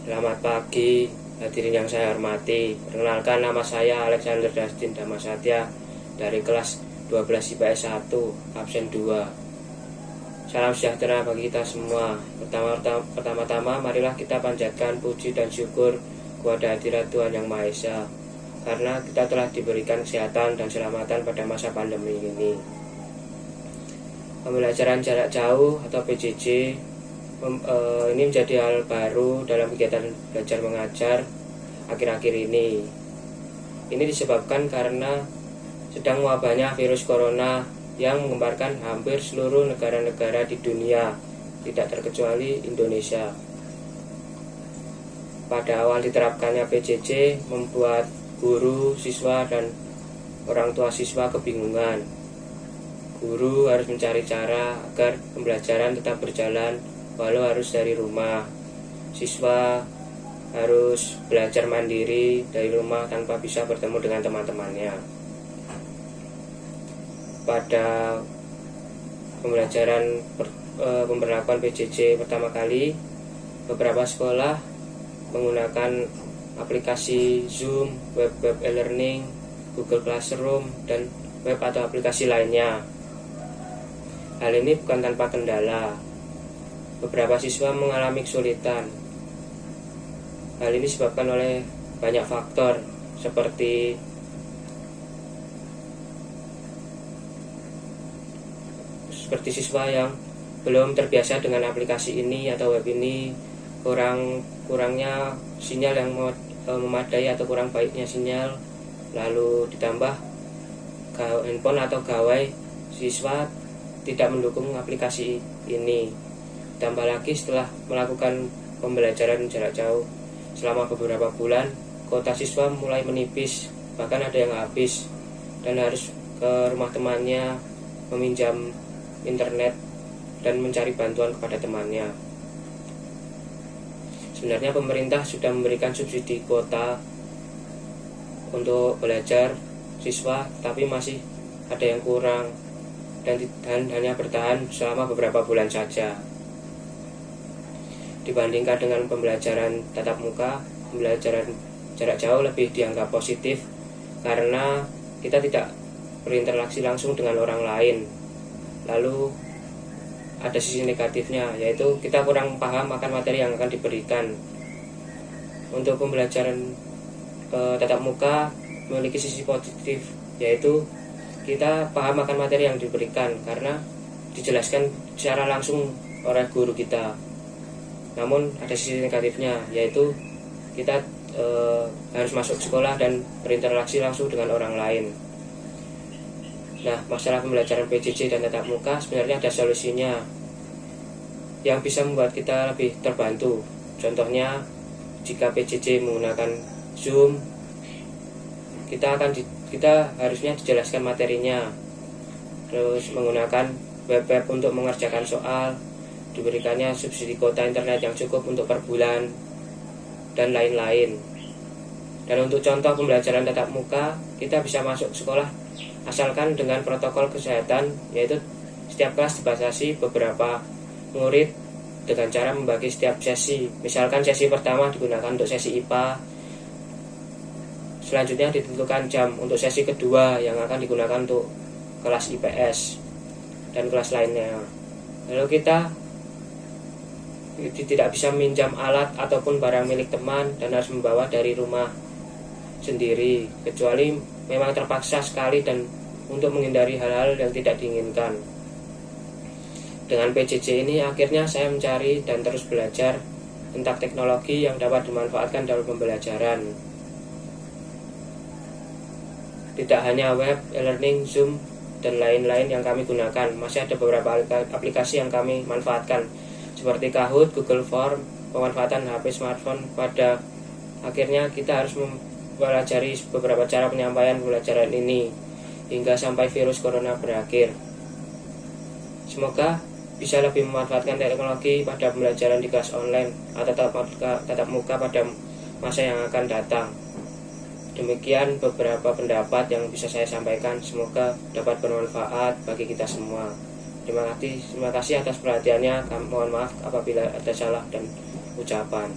Selamat pagi, hadirin yang saya hormati. Perkenalkan, nama saya Alexander Dastin Damasatya dari kelas 12 IPS 1, absen 2. Salam sejahtera bagi kita semua. Pertama-tama marilah kita panjatkan puji dan syukur kepada hadirat Tuhan Yang Maha Esa, karena kita telah diberikan kesehatan dan keselamatan pada masa pandemi ini. Pembelajaran jarak jauh atau PJJ ini menjadi hal baru dalam kegiatan belajar mengajar akhir-akhir ini. Ini disebabkan karena sedang wabahnya virus corona yang mengembarkan hampir seluruh negara-negara di dunia, tidak terkecuali Indonesia. Pada awal diterapkannya PJJ membuat guru, siswa, dan orang tua siswa kebingungan. Guru harus mencari cara agar pembelajaran tetap berjalan walau harus dari rumah. Siswa harus belajar mandiri dari rumah tanpa bisa bertemu dengan teman-temannya. Pada pemberlakuan PJJ pertama kali, beberapa sekolah menggunakan aplikasi Zoom, web e-learning, Google Classroom, dan web atau aplikasi lainnya. Hal ini bukan tanpa kendala. Beberapa siswa mengalami kesulitan. Hal ini disebabkan oleh banyak faktor seperti siswa yang belum terbiasa dengan aplikasi ini atau web ini, kurangnya sinyal yang memadai atau kurang baiknya sinyal, lalu ditambah handphone atau gawai siswa tidak mendukung aplikasi ini. Tambah lagi setelah melakukan pembelajaran jarak jauh selama beberapa bulan, kuota siswa mulai menipis, bahkan ada yang habis dan harus ke rumah temannya meminjam internet dan mencari bantuan kepada temannya. Sebenarnya pemerintah sudah memberikan subsidi kuota untuk belajar siswa, tapi masih ada yang kurang dan hanya bertahan selama beberapa bulan saja. Dibandingkan dengan pembelajaran tatap muka, pembelajaran jarak jauh lebih dianggap positif karena kita tidak berinteraksi langsung dengan orang lain. Lalu ada sisi negatifnya, yaitu kita kurang paham akan materi yang akan diberikan. Untuk pembelajaran tatap muka memiliki sisi positif, yaitu kita paham akan materi yang diberikan karena dijelaskan secara langsung oleh guru kita. Namun ada sisi negatifnya, yaitu kita harus masuk sekolah dan berinteraksi langsung dengan orang lain. Nah, masalah pembelajaran PJJ dan tatap muka sebenarnya ada solusinya yang bisa membuat kita lebih terbantu. Contohnya, jika PJJ menggunakan Zoom, kita harusnya dijelaskan materinya, terus menggunakan web untuk mengerjakan soal, diberikannya subsidi kuota internet yang cukup untuk per bulan, dan lain-lain. Dan untuk contoh pembelajaran tatap muka, kita bisa masuk sekolah asalkan dengan protokol kesehatan, yaitu setiap kelas dibatasi beberapa murid dengan cara membagi setiap sesi. Misalkan sesi pertama digunakan untuk sesi IPA, selanjutnya ditentukan jam untuk sesi kedua yang akan digunakan untuk kelas IPS dan kelas lainnya. Lalu kita tidak bisa minjam alat ataupun barang milik teman dan harus membawa dari rumah sendiri, kecuali memang terpaksa sekali dan untuk menghindari hal-hal yang tidak diinginkan. Dengan PJJ ini akhirnya saya mencari dan terus belajar tentang teknologi yang dapat dimanfaatkan dalam pembelajaran. Tidak hanya web, e-learning, Zoom, dan lain-lain yang kami gunakan, masih ada beberapa aplikasi yang kami manfaatkan seperti Kahoot, Google Form, pemanfaatan HP smartphone. Pada akhirnya kita harus mempelajari beberapa cara penyampaian pembelajaran ini hingga sampai virus corona berakhir. Semoga bisa lebih memanfaatkan teknologi pada pembelajaran di kelas online atau tatap muka pada masa yang akan datang. Demikian beberapa pendapat yang bisa saya sampaikan, semoga dapat bermanfaat bagi kita semua. Terima kasih atas perhatiannya. Mohon maaf apabila ada salah dan ucapan.